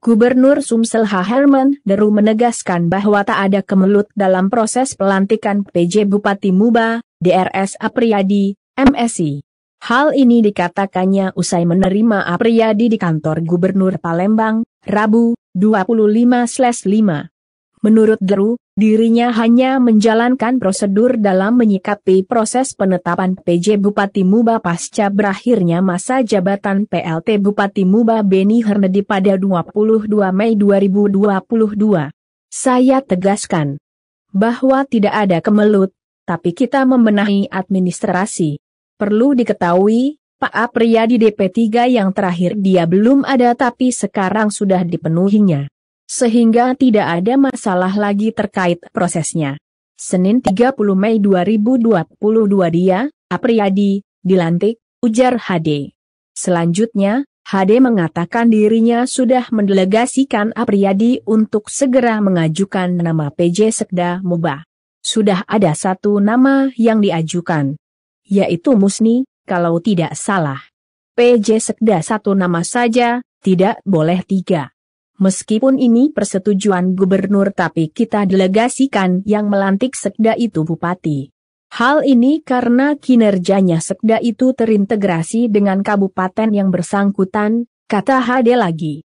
Gubernur Sumsel H. Herman Deru menegaskan bahwa tak ada kemelut dalam proses pelantikan PJ Bupati Muba, Drs. Apriyadi, MSI. Hal ini dikatakannya usai menerima Apriyadi di kantor Gubernur Palembang, Rabu, 25/5. Menurut Deru, dirinya hanya menjalankan prosedur dalam menyikapi proses penetapan PJ Bupati Muba pasca berakhirnya masa jabatan PLT Bupati Muba Beni Hernedi pada 22 Mei 2022. Saya tegaskan bahwa tidak ada kemelut, tapi kita membenahi administrasi. Perlu diketahui, Pak Apriyadi DP3 yang terakhir dia belum ada tapi sekarang sudah dipenuhinya. Sehingga tidak ada masalah lagi terkait prosesnya. Senin 30 Mei 2022 dia, Apriyadi, dilantik, ujar HD. Selanjutnya, HD mengatakan dirinya sudah mendelegasikan Apriyadi untuk segera mengajukan nama PJ Sekda Muba. Sudah ada satu nama yang diajukan, yaitu Musni, kalau tidak salah. PJ Sekda satu nama saja, tidak boleh tiga. Meskipun ini persetujuan gubernur tapi kita delegasikan yang melantik sekda itu bupati. Hal ini karena kinerjanya sekda itu terintegrasi dengan kabupaten yang bersangkutan, kata HD lagi.